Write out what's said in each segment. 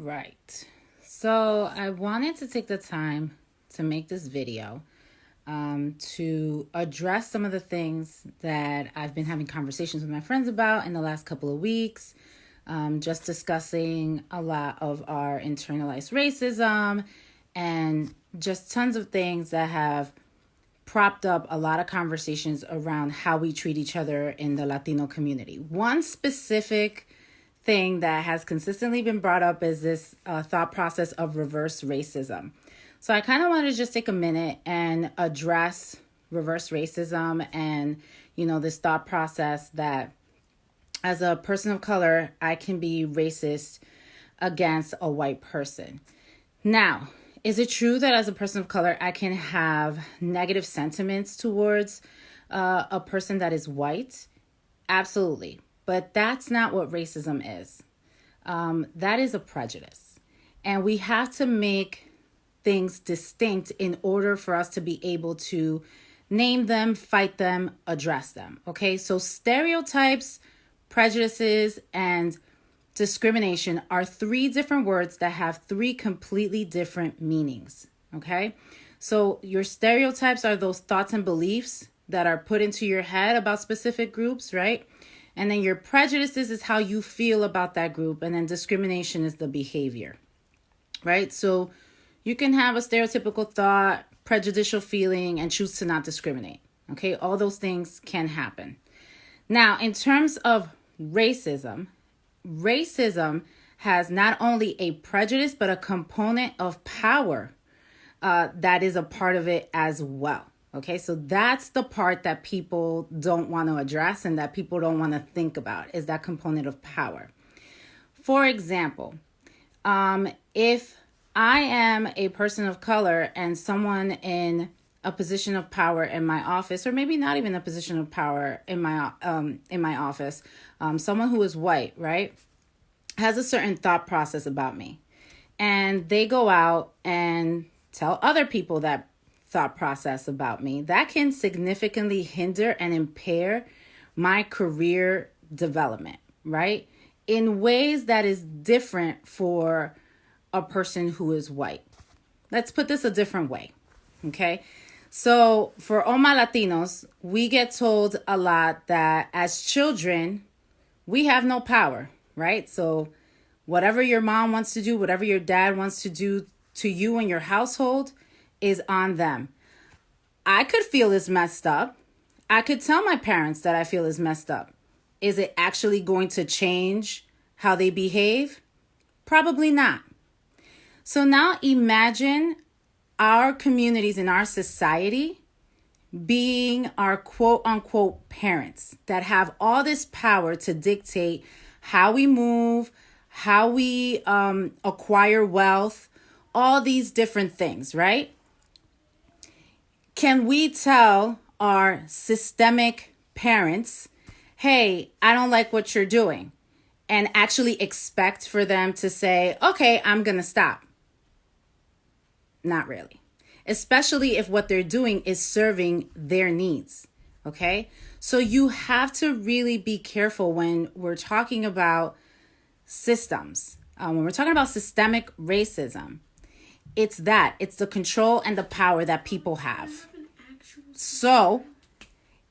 right. So I wanted to take the time to make this video to address some of the things that I've been having conversations with my friends about in the last couple of weeks. Just discussing a lot of our internalized racism and just tons of things that have propped up a lot of conversations around how we treat each other in the Latino community. One specific thing that has consistently been brought up is this thought process of reverse racism. So I kind of want to just take a minute and address reverse racism and, this thought process that as a person of color, I can be racist against a white person. Now, is it true that as a person of color, I can have negative sentiments towards a person that is white? Absolutely. But that's not what racism is. That is a prejudice. And we have to make things distinct in order for us to be able to name them, fight them, address them. Okay, so stereotypes, prejudices, and discrimination are three different words that have three completely different meanings. Okay, so your stereotypes are those thoughts and beliefs that are put into your head about specific groups, right? And then your prejudices is how you feel about that group. And then discrimination is the behavior, right? So you can have a stereotypical thought, prejudicial feeling, and choose to not discriminate. Okay, all those things can happen. Now, in terms of racism has not only a prejudice, but a component of power that is a part of it as well. Okay, so that's the part that people don't want to address and that people don't want to think about, is that component of power. For example, if I am a person of color and someone in a position of power in my office, or maybe not even a position of power in my office, someone who is white, right, has a certain thought process about me, and they go out and tell other people that thought process about me, that can significantly hinder and impair my career development, right? In ways that is different for a person who is white. Let's put this a different way, okay? So for all my Latinos, we get told a lot that as children, we have no power, right? So whatever your mom wants to do, whatever your dad wants to do to you and your household is on them. I could feel is messed up. I could tell my parents that I feel is messed up. Is it actually going to change how they behave? Probably not. So now imagine our communities in our society being our quote unquote parents that have all this power to dictate how we move, how we acquire wealth, all these different things, right? Can we tell our systemic parents, hey, I don't like what you're doing, and actually expect for them to say, okay, I'm going to stop? Not really. Especially if what they're doing is serving their needs. Okay? So you have to really be careful when we're talking about systems. When we're talking about systemic racism, it's the control and the power that people have. So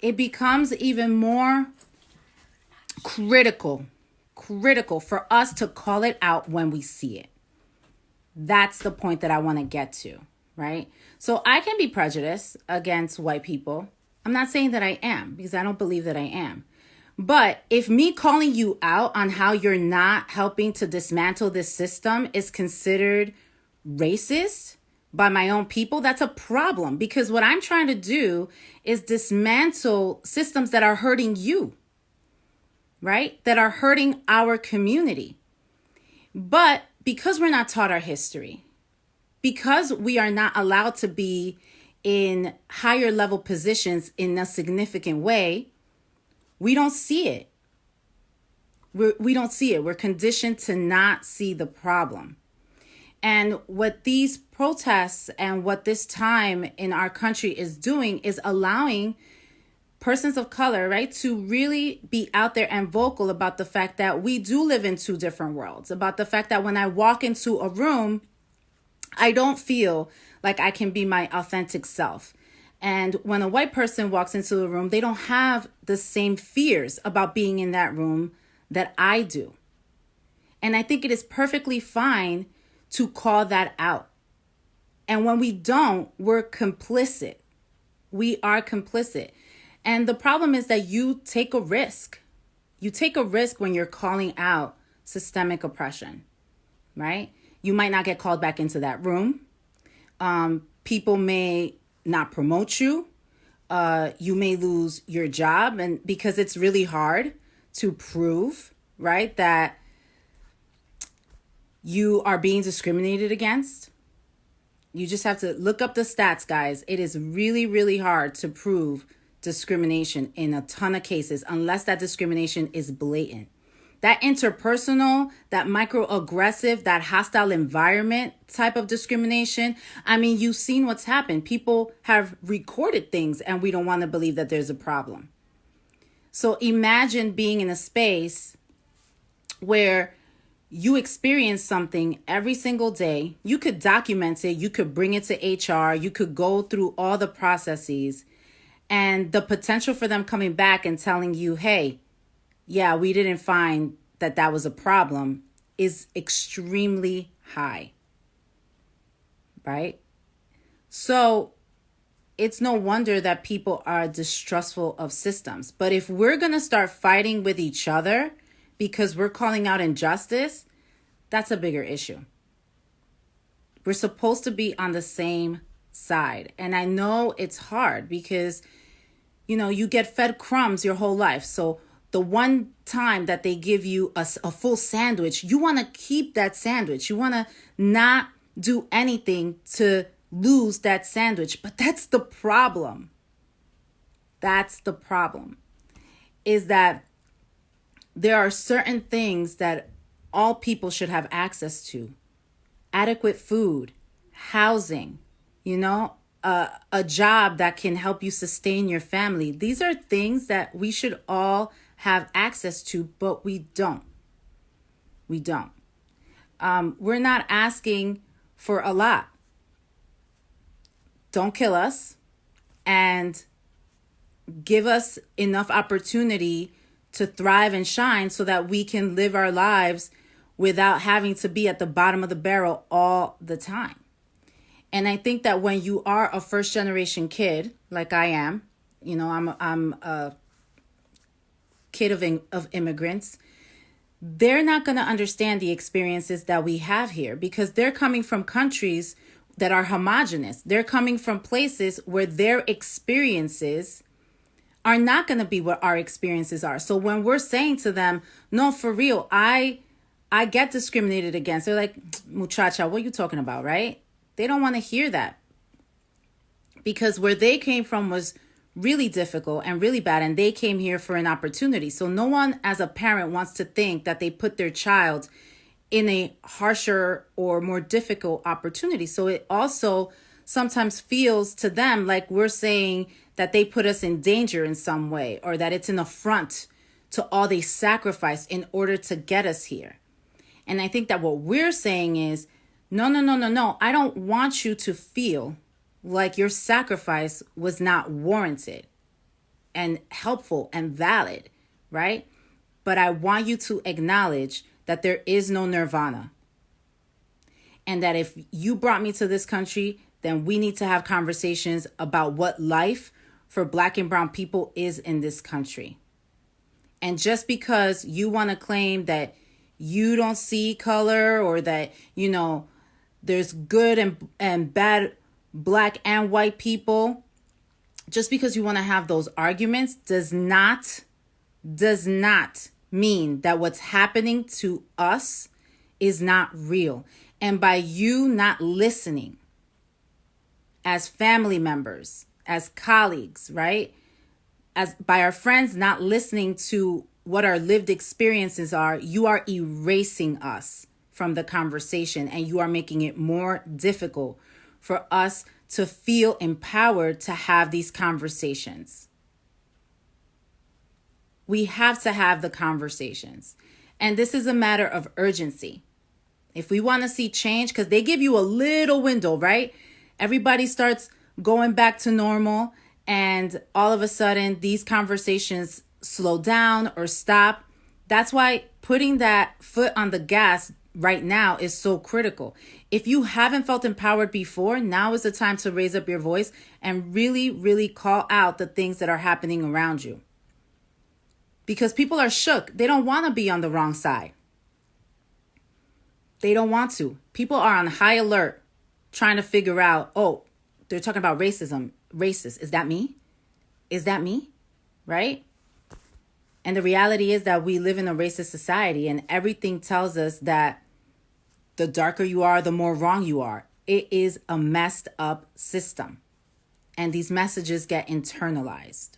it becomes even more critical for us to call it out when we see it. That's the point that I want to get to, right? So I can be prejudiced against white people. I'm not saying that I am, because I don't believe that I am. But if me calling you out on how you're not helping to dismantle this system is considered racist by my own people, that's a problem, because what I'm trying to do is dismantle systems that are hurting you, right? That are hurting our community. But because we're not taught our history, because we are not allowed to be in higher level positions in a significant way, we don't see it. We don't see it. We're conditioned to not see the problem. And what these protests and what this time in our country is doing is allowing persons of color, right, to really be out there and vocal about the fact that we do live in two different worlds, about the fact that when I walk into a room, I don't feel like I can be my authentic self. And when a white person walks into a room, they don't have the same fears about being in that room that I do. And I think it is perfectly fine to call that out. And when we don't, we're complicit. We are complicit. And the problem is that you take a risk. You take a risk when you're calling out systemic oppression, right? You might not get called back into that room. People may not promote you. You may lose your job, and because it's really hard to prove, right, that you are being discriminated against. You just have to look up the stats, guys. It is really, really hard to prove discrimination in a ton of cases unless that discrimination is blatant. That interpersonal, that microaggressive, that hostile environment type of discrimination. I mean, you've seen what's happened. People have recorded things and we don't want to believe that there's a problem. So imagine being in a space where you experience something every single day. You could document it. You could bring it to HR. You could go through all the processes, and the potential for them coming back and telling you, hey, yeah, we didn't find that was a problem is extremely high, right? So it's no wonder that people are distrustful of systems. But if we're going to start fighting with each other because we're calling out injustice, that's a bigger issue. We're supposed to be on the same side. And I know it's hard because, you get fed crumbs your whole life. So the one time that they give you a full sandwich, you want to keep that sandwich. You want to not do anything to lose that sandwich. But that's the problem. That's the problem, is that there are certain things that all people should have access to. Adequate food, housing, a job that can help you sustain your family. These are things that we should all have access to, but we don't. We don't. We're not asking for a lot. Don't kill us and give us enough opportunity to thrive and shine so that we can live our lives without having to be at the bottom of the barrel all the time. And I think that when you are a first generation kid, like I am, I'm a kid of immigrants, they're not going to understand the experiences that we have here because they're coming from countries that are homogenous. They're coming from places where their experiences are not going to be what our experiences are. So when we're saying to them, no, for real, I get discriminated against, they're like, muchacha, what are you talking about, right? They don't want to hear that because where they came from was really difficult and really bad, and they came here for an opportunity. So no one as a parent wants to think that they put their child in a harsher or more difficult opportunity. So it also sometimes feels to them like we're saying that they put us in danger in some way, or that it's an affront to all they sacrificed in order to get us here. And I think that what we're saying is, no. I don't want you to feel like your sacrifice was not warranted and helpful and valid, right? But I want you to acknowledge that there is no nirvana. And that if you brought me to this country, then we need to have conversations about what life for Black and brown people is in this country. And just because you want to claim that you don't see color, or that, there's good and bad Black and white people, just because you want to have those arguments does not mean that what's happening to us is not real. And by you not listening as family members, as colleagues, right? As by our friends not listening to what our lived experiences are, you are erasing us from the conversation, and you are making it more difficult for us to feel empowered to have these conversations. We have to have the conversations. And this is a matter of urgency. If we want to see change, because they give you a little window, right? Everybody starts going back to normal, and all of a sudden these conversations slow down or stop. That's why putting that foot on the gas right now is so critical. If you haven't felt empowered before, now is the time to raise up your voice and really, really call out the things that are happening around you. Because people are shook. They don't want to be on the wrong side. They don't want to. People are on high alert trying to figure out, oh, they're talking about racism. Racist. Is that me? Is that me? Right? And the reality is that we live in a racist society, and everything tells us that the darker you are, the more wrong you are. It is a messed up system. And these messages get internalized.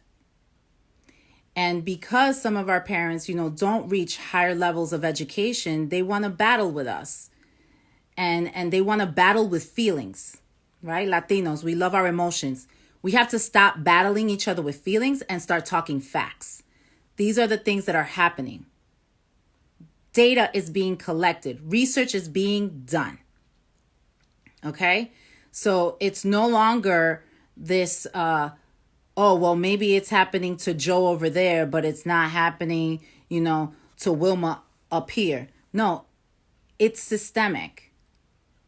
And because some of our parents, don't reach higher levels of education, they want to battle with us. And they want to battle with feelings, right? Latinos, we love our emotions. We have to stop battling each other with feelings and start talking facts. These are the things that are happening. Data is being collected. Research is being done. Okay? So it's no longer this, oh, well, maybe it's happening to Joe over there, but it's not happening, to Wilma up here. No, it's systemic.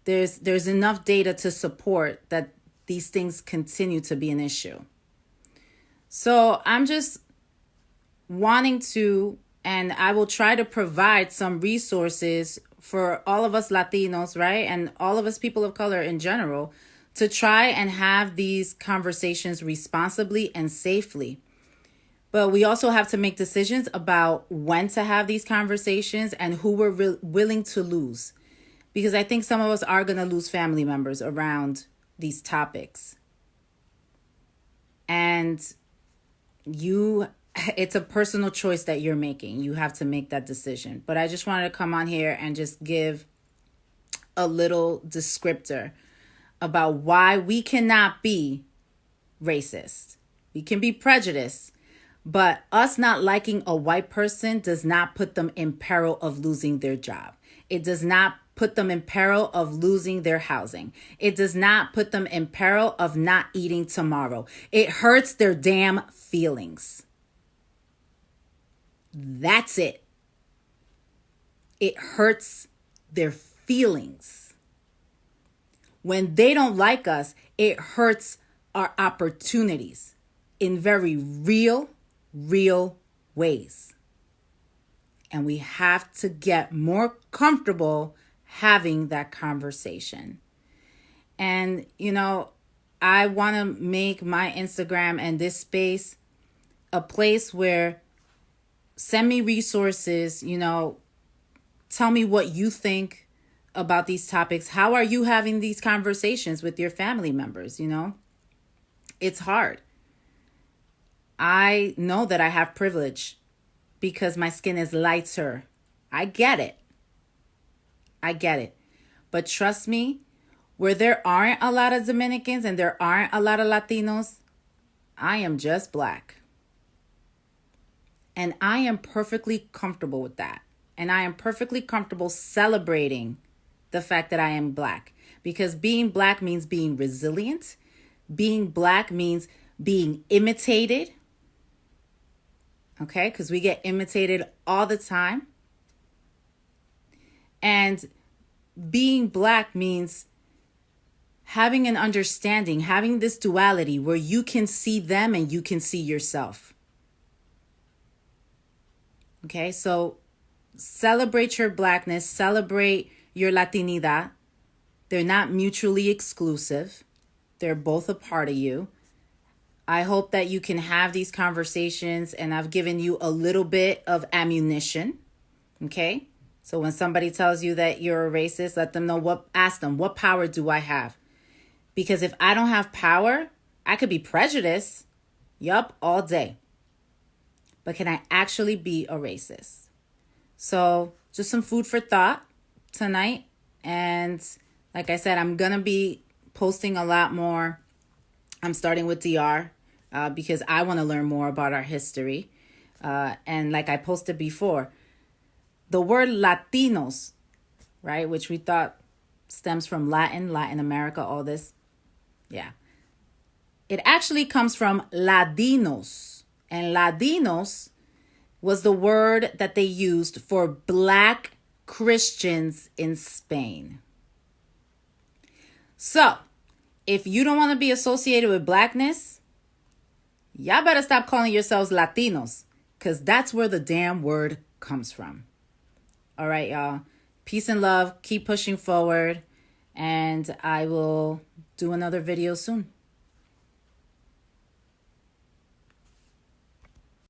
There's enough data to support that these things continue to be an issue. So I'm just wanting to, and I will try to provide some resources for all of us Latinos, right? And all of us people of color in general, to try and have these conversations responsibly and safely. But we also have to make decisions about when to have these conversations and who we're willing to lose. Because I think some of us are going to lose family members around these topics. And it's a personal choice that you're making. You have to make that decision. But I just wanted to come on here and just give a little descriptor about why we cannot be racist. We can be prejudiced, but us not liking a white person does not put them in peril of losing their job. It does not put them in peril of losing their housing. It does not put them in peril of not eating tomorrow. It hurts their damn feelings. That's it. It hurts their feelings. When they don't like us, it hurts our opportunities in very real ways. And we have to get more comfortable having that conversation. And, I want to make my Instagram and this space a place where send me resources, tell me what you think about these topics. How are you having these conversations with your family members? It's hard. I know that I have privilege because my skin is lighter. I get it. But trust me, where there aren't a lot of Dominicans and there aren't a lot of Latinos, I am just black. And I am perfectly comfortable with that. And I am perfectly comfortable celebrating the fact that I am black. Because being black means being resilient. Being black means being imitated. Okay? Because we get imitated all the time. And being black means having an understanding, having this duality where you can see them and you can see yourself. Okay? So celebrate your blackness, celebrate your Latinidad. They're not mutually exclusive. They're both a part of you. I hope that you can have these conversations, and I've given you a little bit of ammunition. Okay? So when somebody tells you that you're a racist, ask them, what power do I have? Because if I don't have power, I could be prejudiced. Yup, all day. But can I actually be a racist? So just some food for thought tonight. And like I said, I'm going to be posting a lot more. I'm starting with DR because I want to learn more about our history. And like I posted before, the word Latinos, right, which we thought stems from Latin America, all this. Yeah. It actually comes from Ladinos. And Ladinos was the word that they used for black Christians in Spain. So, if you don't want to be associated with blackness, y'all better stop calling yourselves Latinos, because that's where the damn word comes from. All right, y'all. Peace and love. Keep pushing forward. And I will do another video soon.